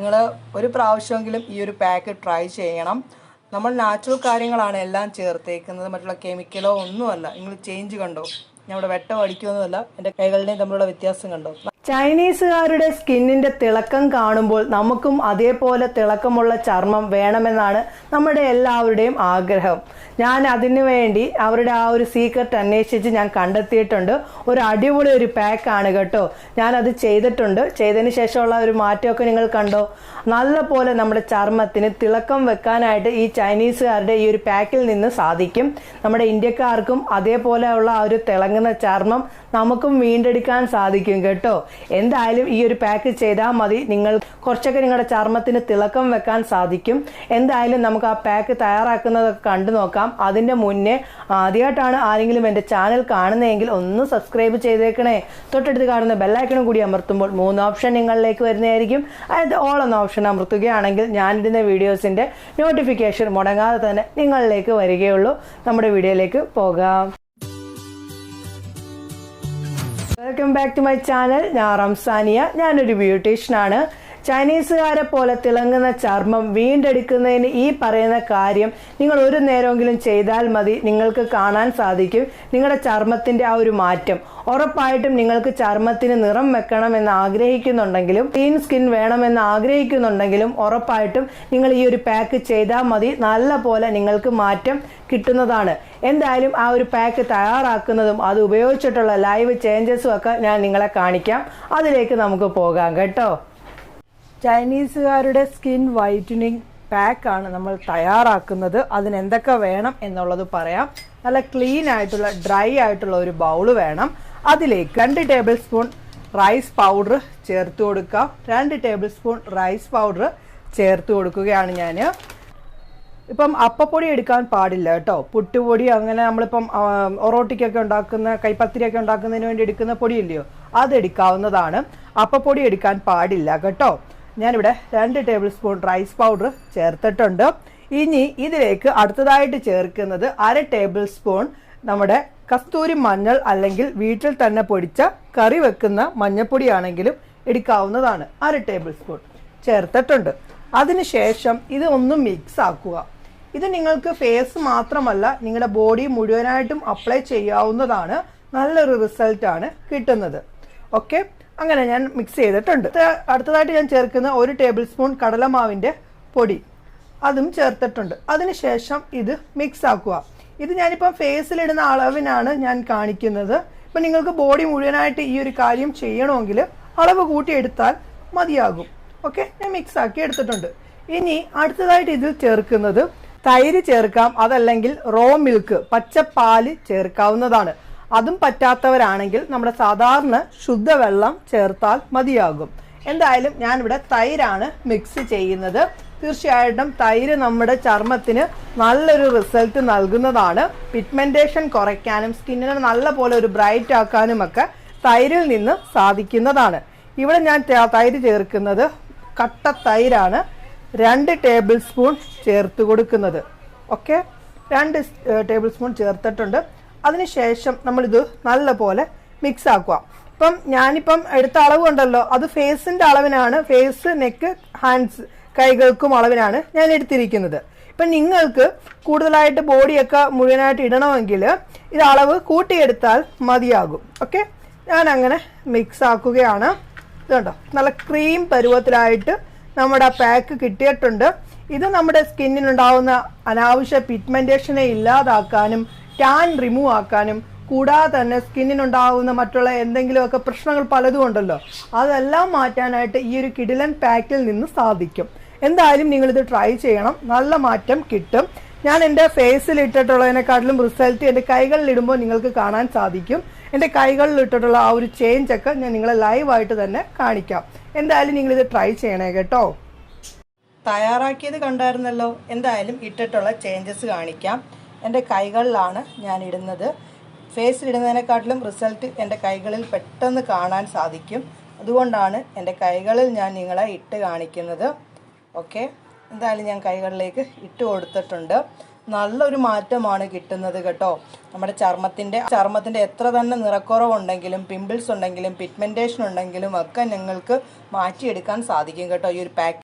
നിങ്ങൾ ഒരു പ്രാവശ്യമെങ്കിലും ഈ ഒരു പാക്ക് ട്രൈ ചെയ്യണം. നമ്മൾ നാച്ചുറൽ കാര്യങ്ങളാണ് എല്ലാം ചേർത്തേക്കുന്നത്, മറ്റുള്ള കെമിക്കലോ ഒന്നുമല്ല. നിങ്ങൾ ചേഞ്ച് കണ്ടോ? ഞാൻ ഇവിടെ വെട്ടം അടിക്കുമൊന്നുമല്ല, എൻ്റെ കൈകളുടെയും തമ്മിലുള്ള വ്യത്യാസം കണ്ടോ? ചൈനീസുകാരുടെ സ്കിന്നിന്റെ തിളക്കം കാണുമ്പോൾ നമുക്കും അതേപോലെ തിളക്കമുള്ള ചർമ്മം വേണമെന്നാണ് നമ്മുടെ എല്ലാവരുടെയും ആഗ്രഹം. ഞാൻ അതിനു വേണ്ടി അവരുടെ ആ ഒരു സീക്രട്ട് അന്വേഷിച്ച് ഞാൻ കണ്ടെത്തിയിട്ടുണ്ട്. ഒരു അടിപൊളി ഒരു പാക്കാണ് കേട്ടോ. ഞാനത് ചെയ്തിട്ടുണ്ട്. ചെയ്തതിന് ശേഷമുള്ള ഒരു മാറ്റമൊക്കെ നിങ്ങൾ കണ്ടോ? നല്ല പോലെ നമ്മുടെ ചർമ്മത്തിന് തിളക്കം വെക്കാനായിട്ട് ഈ ചൈനീസുകാരുടെ ഈ ഒരു പാക്കിൽ നിന്ന് സാധിക്കും. നമ്മുടെ ഇന്ത്യക്കാർക്കും അതേപോലെയുള്ള ആ ഒരു തിളങ്ങുന്ന ചർമ്മം നമുക്കും വീണ്ടെടുക്കാൻ സാധിക്കും കേട്ടോ. എന്തായാലും ഈ ഒരു പാക്ക് ചെയ്താൽ മതി, നിങ്ങൾ കുറച്ചൊക്കെ നിങ്ങളുടെ ചർമ്മത്തിന് തിളക്കം വെക്കാൻ സാധിക്കും. എന്തായാലും നമുക്ക് ആ പാക്ക് തയ്യാറാക്കുന്നതൊക്കെ കണ്ടു നോക്കാം. അതിന്റെ മുന്നേ ആദ്യമായിട്ടാണ് ആരെങ്കിലും എൻ്റെ ചാനൽ കാണുന്നതെങ്കിൽ ഒന്ന് സബ്സ്ക്രൈബ് ചെയ്തേക്കണേ. തൊട്ടടുത്ത് കാണുന്ന ബെല്ലൈക്കണും കൂടി അമർത്തുമ്പോൾ 3 ഓപ്ഷൻ നിങ്ങളിലേക്ക് വരുന്നതായിരിക്കും. അതായത് ഓൾ എന്ന ഓപ്ഷൻ അമർത്തുകയാണെങ്കിൽ ഞാനിടുന്ന വീഡിയോസിന്റെ നോട്ടിഫിക്കേഷൻ മുടങ്ങാതെ തന്നെ നിങ്ങളിലേക്ക് വരികയുള്ളൂ. നമ്മുടെ വീഡിയോയിലേക്ക് പോകാം. Welcome back to my channel. ഞാൻ റംസാനിയ. ഞാനൊരു ബ്യൂട്ടീഷ്യനാണ്. ചൈനീസുകാരെ പോലെ തിളങ്ങുന്ന ചർമ്മം വീണ്ടെടുക്കുന്നതിന് ഈ പറയുന്ന കാര്യം നിങ്ങൾ ഒരു നേരമെങ്കിലും ചെയ്താൽ മതി. നിങ്ങൾക്ക് കാണാൻ സാധിക്കും നിങ്ങളുടെ ചർമ്മത്തിന്റെ ആ ഒരു മാറ്റം. ഉറപ്പായിട്ടും നിങ്ങൾക്ക് ചർമ്മത്തിന് നിറം വെക്കണമെന്ന് ആഗ്രഹിക്കുന്നുണ്ടെങ്കിലും ക്ലീൻ സ്കിൻ വേണമെന്ന് ആഗ്രഹിക്കുന്നുണ്ടെങ്കിലും ഉറപ്പായിട്ടും നിങ്ങൾ ഈ ഒരു പാക്ക് ചെയ്താൽ മതി. നല്ല പോലെ നിങ്ങൾക്ക് മാറ്റം കിട്ടുന്നതാണ്. എന്തായാലും ആ ഒരു പാക്ക് തയ്യാറാക്കുന്നതും അത് ഉപയോഗിച്ചിട്ടുള്ള ലൈവ് ചേഞ്ചസും ഒക്കെ ഞാൻ നിങ്ങളെ കാണിക്കാം. അതിലേക്ക് നമുക്ക് പോകാം കേട്ടോ. ചൈനീസുകാരുടെ സ്കിൻ വൈറ്റനിങ് പാക്കാണ് നമ്മൾ തയ്യാറാക്കുന്നത്. അതിന് എന്തൊക്കെ വേണം എന്നുള്ളത് പറയാം. നല്ല ക്ലീൻ ആയിട്ടുള്ള ഡ്രൈ ആയിട്ടുള്ള ഒരു ബൗൾ വേണം. അതിലേക്ക് 2 ടേബിൾ സ്പൂൺ റൈസ് പൗഡർ ചേർത്ത് കൊടുക്കാം. 2 ടേബിൾ സ്പൂൺ റൈസ് പൗഡർ ചേർത്ത് കൊടുക്കുകയാണ് ഞാൻ. ഇപ്പം അപ്പപ്പൊടി എടുക്കാൻ പാടില്ല കേട്ടോ. പുട്ടുപൊടി അങ്ങനെ നമ്മളിപ്പം ഒറോട്ടിക്കൊക്കെ ഉണ്ടാക്കുന്ന കൈപ്പത്തിരിയൊക്കെ ഉണ്ടാക്കുന്നതിന് വേണ്ടി എടുക്കുന്ന പൊടിയില്ലയോ, അതെടുക്കാവുന്നതാണ്. അപ്പപ്പൊടി എടുക്കാൻ പാടില്ല കേട്ടോ. ഞാനിവിടെ 2 ടേബിൾ സ്പൂൺ റൈസ് പൗഡർ ചേർത്തിട്ടുണ്ട്. ഇനി ഇതിലേക്ക് അടുത്തതായിട്ട് ചേർക്കുന്നത് 1/2 ടേബിൾ സ്പൂൺ നമ്മുടെ കസ്തൂരി മഞ്ഞൾ, അല്ലെങ്കിൽ വീട്ടിൽ തന്നെ പൊടിച്ച കറി വെക്കുന്ന മഞ്ഞൾപ്പൊടിയാണെങ്കിലും എടുക്കാവുന്നതാണ്. 1/2 ടേബിൾ സ്പൂൺ ചേർത്തിട്ടുണ്ട്. അതിനുശേഷം ഇത് ഒന്ന് മിക്സ് ആക്കുക. ഇത് നിങ്ങൾക്ക് ഫേസ് മാത്രമല്ല നിങ്ങളുടെ ബോഡി മുഴുവനായിട്ടും അപ്ലൈ ചെയ്യാവുന്നതാണ്. നല്ലൊരു റിസൾട്ടാണ് കിട്ടുന്നത്. ഓക്കെ, അങ്ങനെ ഞാൻ മിക്സ് ചെയ്തിട്ടുണ്ട്. അടുത്തതായിട്ട് ഞാൻ ചേർക്കുന്ന 1 ടേബിൾ സ്പൂൺ കടലമാവിന്റെ പൊടി, അതും ചേർത്തിട്ടുണ്ട്. അതിനുശേഷം ഇത് മിക്സ് ആക്കുക. ഇത് ഞാനിപ്പം ഫേസിലിടുന്ന അളവിനാണ് ഞാൻ കാണിക്കുന്നത്. ഇപ്പം നിങ്ങൾക്ക് ബോഡി മുഴുവനായിട്ട് ഈ ഒരു കാര്യം ചെയ്യണമെങ്കിൽ അളവ് കൂട്ടിയെടുത്താൽ മതിയാകും. ഓക്കെ, ഞാൻ മിക്സ് ആക്കി എടുത്തിട്ടുണ്ട്. ഇനി അടുത്തതായിട്ട് ഇതിൽ ചേർക്കുന്നത് തൈര് ചേർക്കാം, അതല്ലെങ്കിൽ റോ മിൽക്ക് പച്ചപ്പാല് ചേർക്കാവുന്നതാണ്. അതും പറ്റാത്തവരാണെങ്കിൽ നമ്മുടെ സാധാരണ ശുദ്ധവെള്ളം ചേർത്താൽ മതിയാകും. എന്തായാലും ഞാനിവിടെ തൈരാണ് മിക്സ് ചെയ്യുന്നത്. തീർച്ചയായിട്ടും തൈര് നമ്മുടെ ചർമ്മത്തിന് നല്ലൊരു റിസൾട്ട് നൽകുന്നതാണ്. പിഗ്മെന്റേഷൻ കുറയ്ക്കാനും സ്കിന്നിനെ നല്ല പോലെ ഒരു ബ്രൈറ്റ് ആക്കാനും ഒക്കെ തൈരിൽ നിന്ന് സാധിക്കുന്നതാണ്. ഇവിടെ ഞാൻ തൈര് ചേർക്കുന്നത് കട്ട തൈരാണ്. 2 ടേബിൾ സ്പൂൺ ചേർത്ത് കൊടുക്കുന്നത്. ഓക്കെ, 2 ടേബിൾ സ്പൂൺ ചേർത്തിട്ടുണ്ട്. അതിനുശേഷം നമ്മളിത് നല്ല പോലെ മിക്സ് ആക്കുക. ഇപ്പം ഞാനിപ്പം എടുത്ത അളവ് ഉണ്ടല്ലോ, അത് ഫേസിന്റെ അളവിനാണ്. ഫേസ്, നെക്ക്, ഹാൻഡ്സ്, കൈകൾക്കും അളവിനാണ് ഞാൻ എടുത്തിരിക്കുന്നത്. ഇപ്പം നിങ്ങൾക്ക് കൂടുതലായിട്ട് ബോഡിയൊക്കെ മുഴുവനായിട്ട് ഇടണമെങ്കിൽ ഇത് അളവ് കൂട്ടിയെടുത്താൽ മതിയാകും. ഓക്കെ, ഞാൻ അങ്ങനെ മിക്സ് ആക്കുകയാണ്. ഇതുണ്ടോ, നല്ല ക്രീം പരുവത്തിലായിട്ട് നമ്മുടെ പാക്ക് കിട്ടിയിട്ടുണ്ട്. ഇത് നമ്മുടെ സ്കിന്നിനുണ്ടാവുന്ന അനാവശ്യ പിഗ്മെന്റേഷനെ ഇല്ലാതാക്കാനും ടാൻ റിമൂവ് ആക്കാനും കൂടാതെ തന്നെ സ്കിന്നിനുണ്ടാവുന്ന മറ്റുള്ള എന്തെങ്കിലുമൊക്കെ പ്രശ്നങ്ങൾ പലതും ഉണ്ടല്ലോ, അതെല്ലാം മാറ്റാനായിട്ട് ഈ ഒരു കിടിലൻ പാക്കിൽ നിന്ന് സാധിക്കും. എന്തായാലും നിങ്ങളിത് ട്രൈ ചെയ്യണം. നല്ല മാറ്റം കിട്ടും. ഞാൻ എൻ്റെ ഫേസിൽ ഇട്ടിട്ടുള്ളതിനെക്കാട്ടിലും റിസൾട്ട് എൻ്റെ കൈകളിൽ ഇടുമ്പോൾ നിങ്ങൾക്ക് കാണാൻ സാധിക്കും. എൻ്റെ കൈകളിൽ ഇട്ടിട്ടുള്ള ആ ഒരു ചേഞ്ച് ഒക്കെ ഞാൻ നിങ്ങളെ ലൈവായിട്ട് തന്നെ കാണിക്കാം. എന്തായാലും നിങ്ങളിത് ട്രൈ ചെയ്യണേ കേട്ടോ. തയ്യാറാക്കിയത് കണ്ടായിരുന്നല്ലോ. എന്തായാലും ഇട്ടിട്ടുള്ള ചേഞ്ചസ് കാണിക്കാം. എൻ്റെ കൈകളിലാണ് ഞാൻ ഇടുന്നത്. ഫേസിലിടുന്നതിനെക്കാട്ടിലും റിസൾട്ട് എൻ്റെ കൈകളിൽ പെട്ടെന്ന് കാണാൻ സാധിക്കും. അതുകൊണ്ടാണ് എൻ്റെ കൈകളിൽ ഞാൻ നിങ്ങളെ ഇട്ട് കാണിക്കുന്നത്. ഓക്കെ, എന്തായാലും ഞാൻ കൈകളിലേക്ക് ഇട്ട് കൊടുത്തിട്ടുണ്ട്. നല്ലൊരു മാറ്റമാണ് കിട്ടുന്നത് കേട്ടോ. നമ്മുടെ ചർമ്മത്തിൻ്റെ എത്ര തന്നെ നിറക്കുറവുണ്ടെങ്കിലും പിമ്പിൾസ് ഉണ്ടെങ്കിലും പിഗ്മെന്റേഷൻ ഉണ്ടെങ്കിലും ഒക്കെ നിങ്ങൾക്ക് മാറ്റിയെടുക്കാൻ സാധിക്കും കേട്ടോ ഈ ഒരു പാക്ക്.